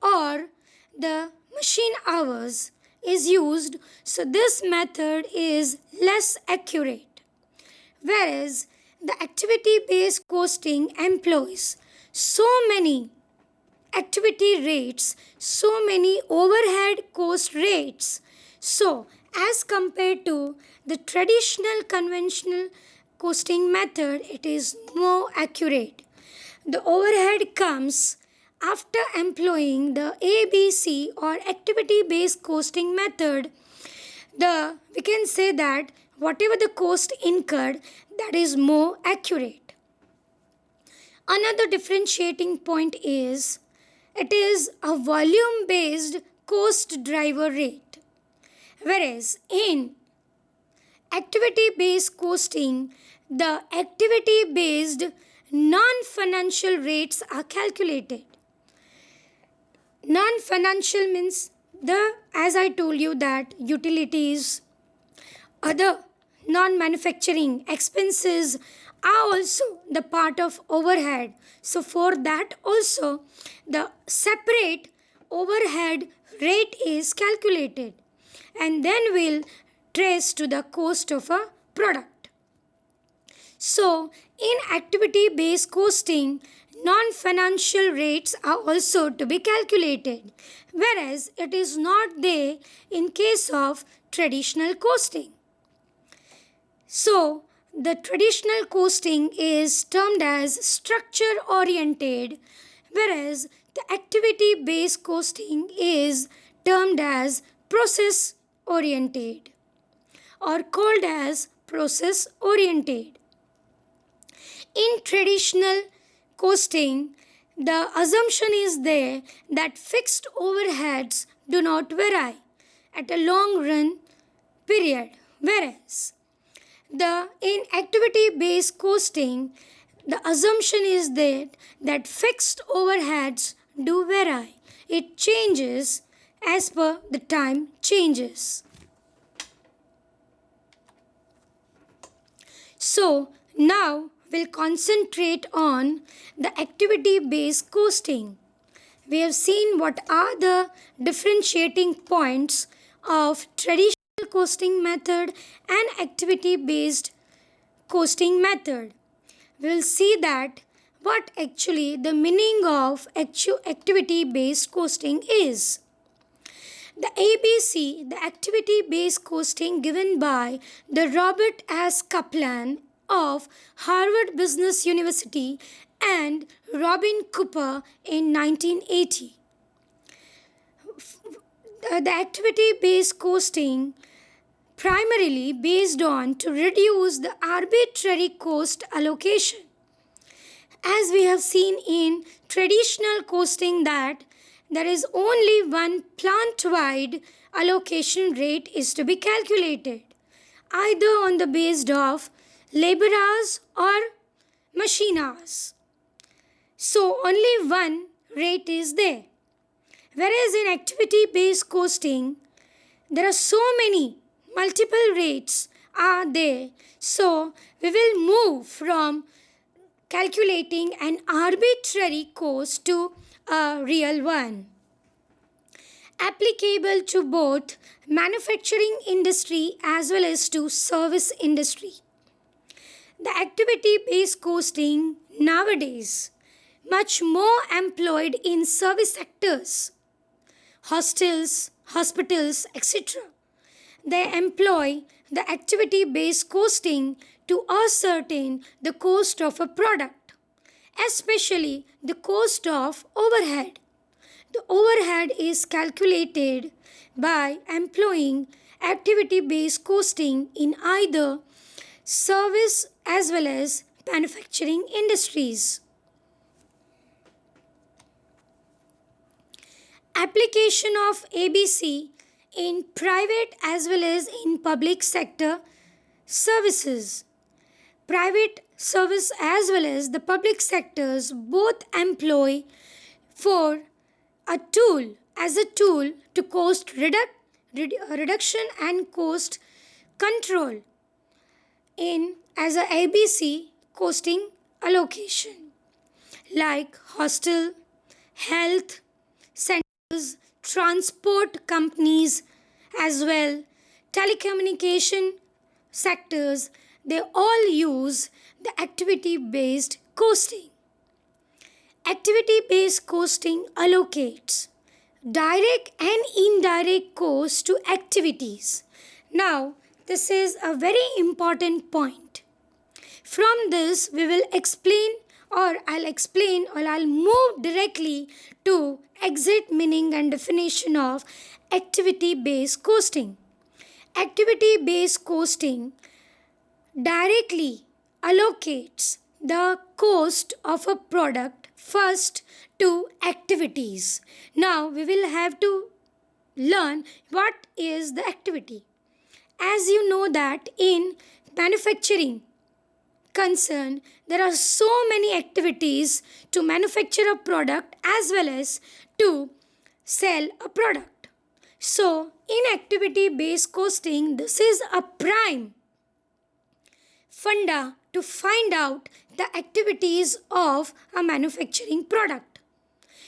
or the machine hours is used, so this method is less accurate. Whereas the activity-based costing employs so many activity rates, so many overhead cost rates. So, as compared to the traditional conventional costing method, it is more accurate. The overhead comes after employing the ABC or activity based costing method. We can say that whatever the cost incurred, that is more accurate. Another differentiating point is it is a volume based cost driver rate, whereas in activity based costing, the activity based non financial rates are calculated. Non financial means as I told you, that utilities, other non manufacturing expenses are also the part of overhead. So, for that also, the separate overhead rate is calculated, and then we'll trace to the cost of a product. So, in activity based costing, non financial rates are also to be calculated, whereas it is not there in case of traditional costing. So, the traditional costing is termed as structure oriented, whereas the activity based costing is termed as process oriented or called as process oriented. In traditional costing, the assumption is there that fixed overheads do not vary at a long run period, whereas in activity based costing, the assumption is that fixed overheads do vary. It changes as per the time changes. So, now we'll concentrate on the activity based costing. We have seen what are the differentiating points of traditional costing method and activity based costing method. We'll see that what actually the meaning of activity based costing is. The ABC, the activity based costing given by the Robert S. Kaplan of Harvard Business University and Robin Cooper in 1980. The activity based costing primarily based on to reduce the arbitrary cost allocation. As we have seen in traditional costing that there is only one plant-wide allocation rate is to be calculated, either on the basis of labor hours or machine hours. So only one rate is there. Whereas in activity-based costing, there are so many multiple rates are there. So we will move from calculating an arbitrary cost to a real one, applicable to both manufacturing industry as well as to service industry. The activity-based costing nowadays much more employed in service sectors, hostels, hospitals, etc. They employ the activity-based costing to ascertain the cost of a product, especially the cost of overhead. The overhead is calculated by employing activity-based costing in either service as well as manufacturing industries. Application of ABC in private as well as in public sector services. Private service as well as the public sectors both employ for a tool to cost reduction and cost control in as a ABC costing allocation, like hostel, health, transport companies as well, telecommunication sectors, they all use the activity based costing. Activity based costing allocates direct and indirect costs to activities. Now, this is a very important point. From this, we will explain, or I'll move directly to exit meaning and definition of activity based costing. Activity based costing directly allocates the cost of a product first to activities. Now we will have to learn what is the activity. As you know that in manufacturing concern, there are so many activities to manufacture a product as well as to sell a product. So in activity based costing, this is a prime funda to find out the activities of a manufacturing product.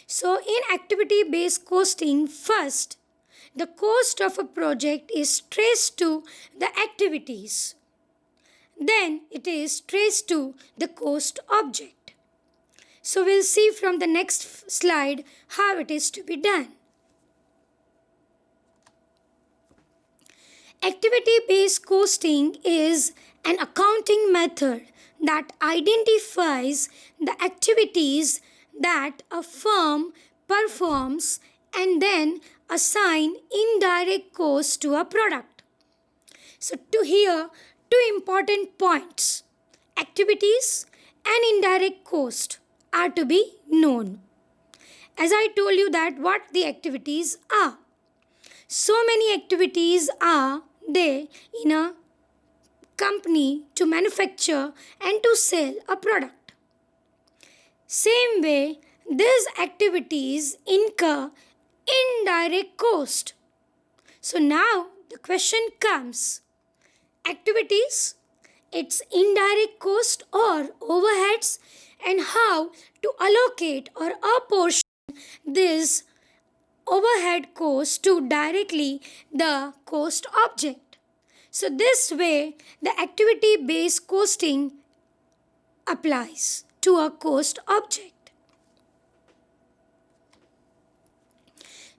So in activity based costing, first the cost of a project is traced to the activities. Then it is traced to the cost object. So we'll see from the next slide how it is to be done. Activity based costing is an accounting method that identifies the activities that a firm performs and then assign indirect costs to a product. So to here, two important points. Activities and indirect cost are to be known. As I told you that what the activities are. So many activities are there in a company to manufacture and to sell a product. Same way, these activities incur indirect cost. So now the question comes, activities, its indirect cost or overheads, and how to allocate or apportion this overhead cost to directly the cost object. So this way the activity based costing applies to a cost object.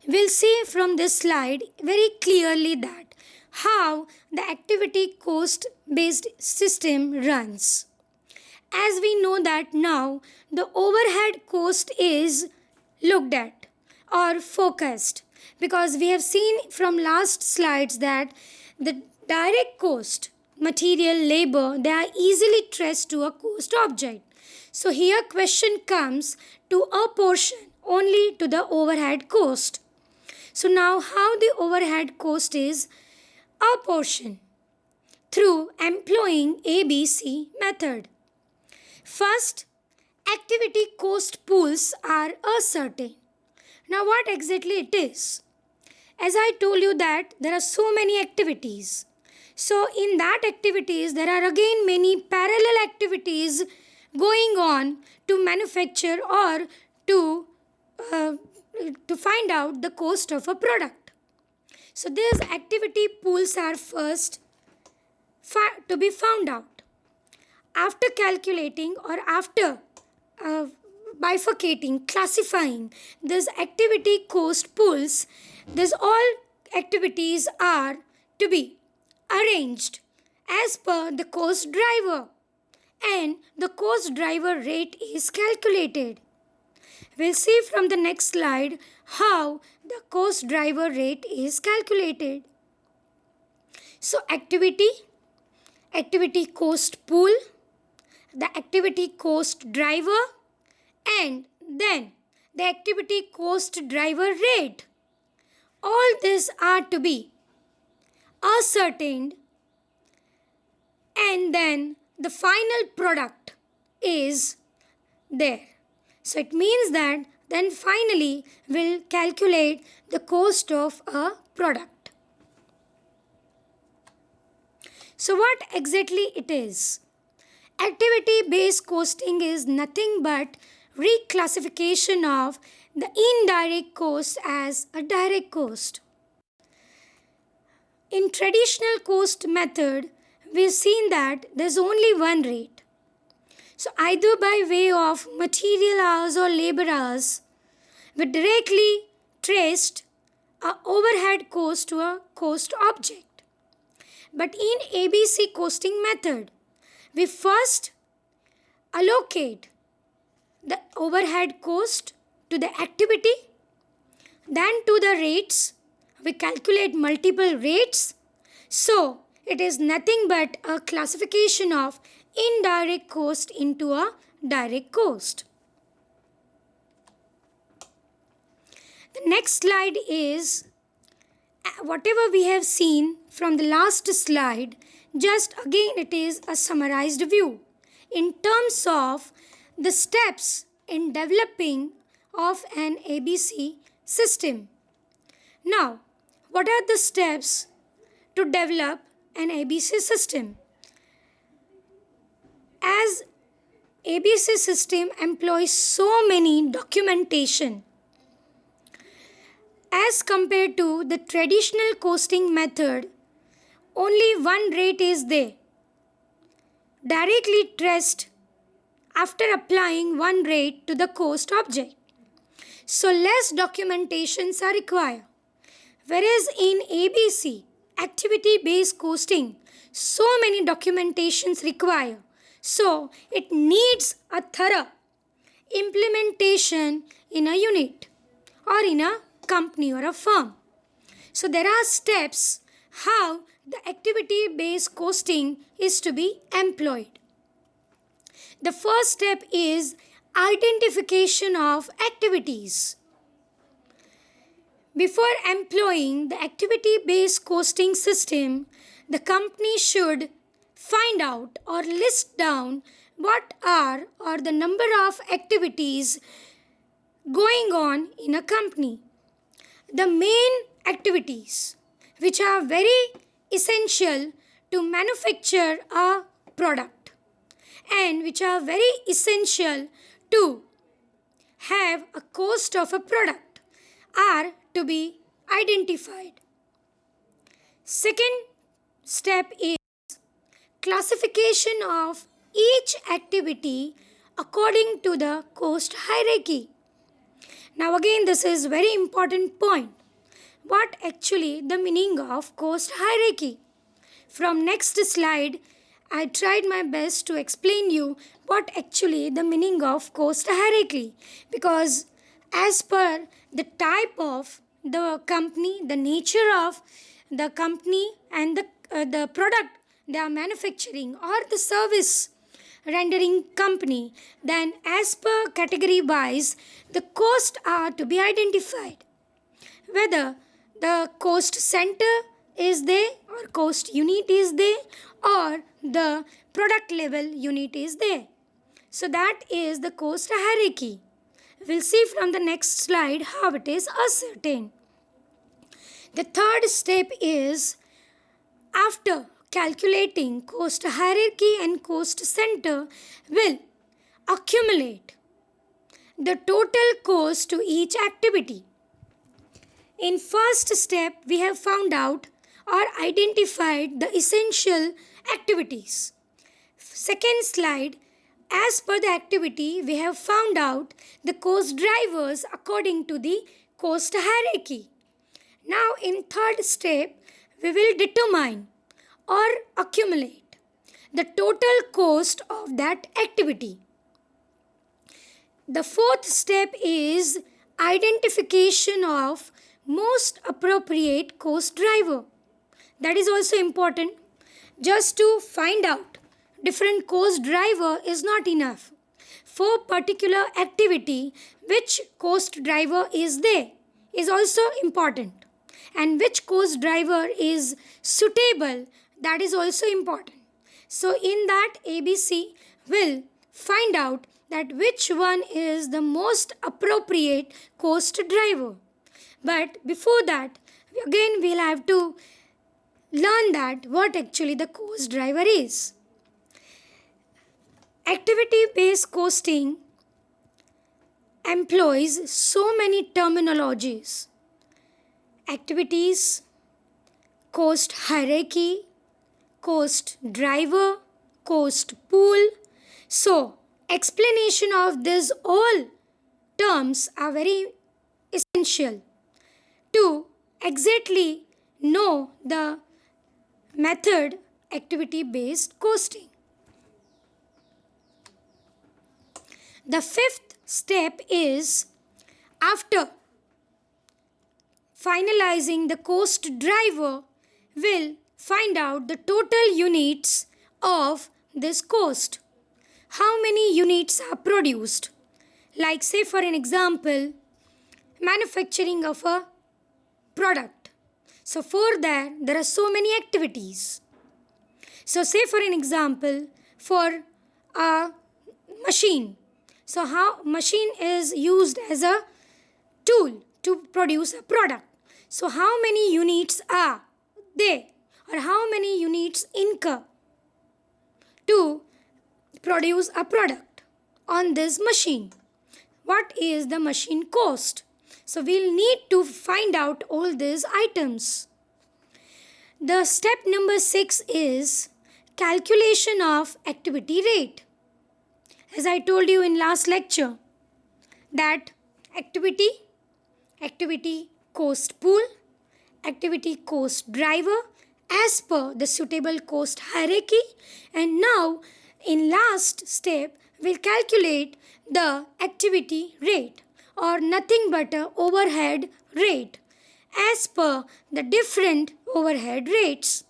We'll see from this slide very clearly that how the activity cost based system runs. As we know that now the overhead cost is looked at or focused, because we have seen from last slides that the direct cost, material, labor, they are easily traced to a cost object. So here question comes to a portion only to the overhead cost. So now how the overhead cost is a portion? Through employing ABC method. First, activity cost pools are ascertained. Now what exactly it is? As I told you that there are so many activities. So in that activities there are again many parallel activities going on to manufacture or to find out the cost of a product. So these activity pools are first to be found out. After calculating or after bifurcating, classifying these activity cost pools, these all activities are to be arranged as per the cost driver, and the cost driver rate is calculated. We'll see from the next slide how the cost driver rate is calculated. So activity cost pool, the activity cost driver, and then the activity cost driver rate. All these are to be ascertained, and then the final product is there. So it means that then finally we'll calculate the cost of a product. So what exactly it is? Activity based costing is nothing but reclassification of the indirect cost as a direct cost. In traditional cost method, we've seen that there's only one rate. So either by way of material hours or labor hours, we directly traced a overhead cost to a cost object. But in ABC costing method, we first allocate the overhead cost to the activity, then to the rates. We calculate multiple rates. So it is nothing but a classification of indirect cost into a direct cost. The next slide is whatever we have seen from the last slide, just again it is a summarized view in terms of the steps in developing of an ABC system. Now, what are the steps to develop an ABC system? As ABC system employs so many documentation as compared to the traditional costing method, only one rate is there, directly traced after applying one rate to the cost object. So less documentations are required. Whereas in ABC, activity-based costing, so many documentations required. So it needs a thorough implementation in a unit or in a company or a firm. So there are steps how the activity-based costing is to be employed. The first step is identification of activities. Before employing the activity-based costing system, the company should find out or list down what are or the number of activities going on in a company. The main activities which are very essential to manufacture a product and which are very essential to have a cost of a product are to be identified. Second step is classification of each activity according to the cost hierarchy. Now again this is very important point. What actually the meaning of cost hierarchy? From next slide, I tried my best to explain you what actually the meaning of cost hierarchy, because as per the type of the company, the nature of the company and the product they are manufacturing or the service rendering company, then as per category wise the costs are to be identified. Whether the cost center is there or cost unit is there or the product level unit is there. So that is the cost hierarchy. We'll see from the next slide how it is ascertained. The third step is after calculating cost hierarchy and cost center will accumulate the total cost to each activity. In first step, we have found out or identified the essential activities. Second slide, as per the activity, we have found out the cost drivers according to the cost hierarchy. Now in third step, we will determine or accumulate the total cost of that activity. The fourth step is identification of most appropriate cost driver. That is also important. Just to find out different cost driver is not enough. For particular activity, which cost driver is there is also important. And which cost driver is suitable, that is also important. So in that ABC will find out that which one is the most appropriate cost driver. But before that, again we'll have to learn that what actually the cost driver is. Activity-based costing employs so many terminologies: activities, cost hierarchy, cost driver, cost pool. So, explanation of these all terms are very essential to exactly know the method activity based costing. The fifth step is, after finalizing the cost driver, will find out the total units of this cost. How many units are produced? Like, say for an example, manufacturing of a product. So for that there are so many activities. So say for an example, for a machine. So how machine is used as a tool to produce a product. So how many units are there, or how many units incur to produce a product on this machine? What is the machine cost? So we'll need to find out all these items. The step number 6 is calculation of activity rate. As I told you in last lecture, that activity cost pool, activity cost driver as per the suitable cost hierarchy, and now in last step we'll calculate the activity rate, or nothing but a overhead rate as per the different overhead rates.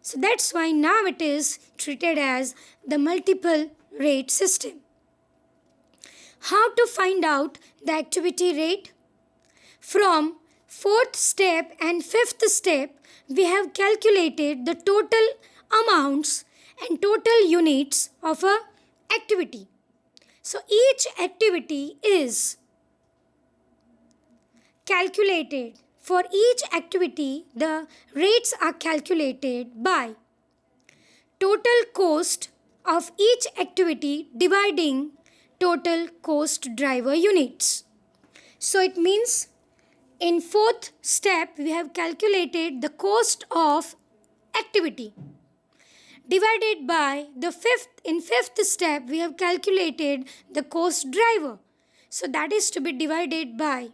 So that's why now it is treated as the multiple rate system. How to find out the activity rate? From fourth step and fifth step, we have calculated the total amounts and total units of a activity. So each activity is calculated. For each activity, the rates are calculated by total cost of each activity dividing total cost driver units. So it means in fourth step we have calculated the cost of activity divided by the fifth step we have calculated the cost driver. So that is to be divided by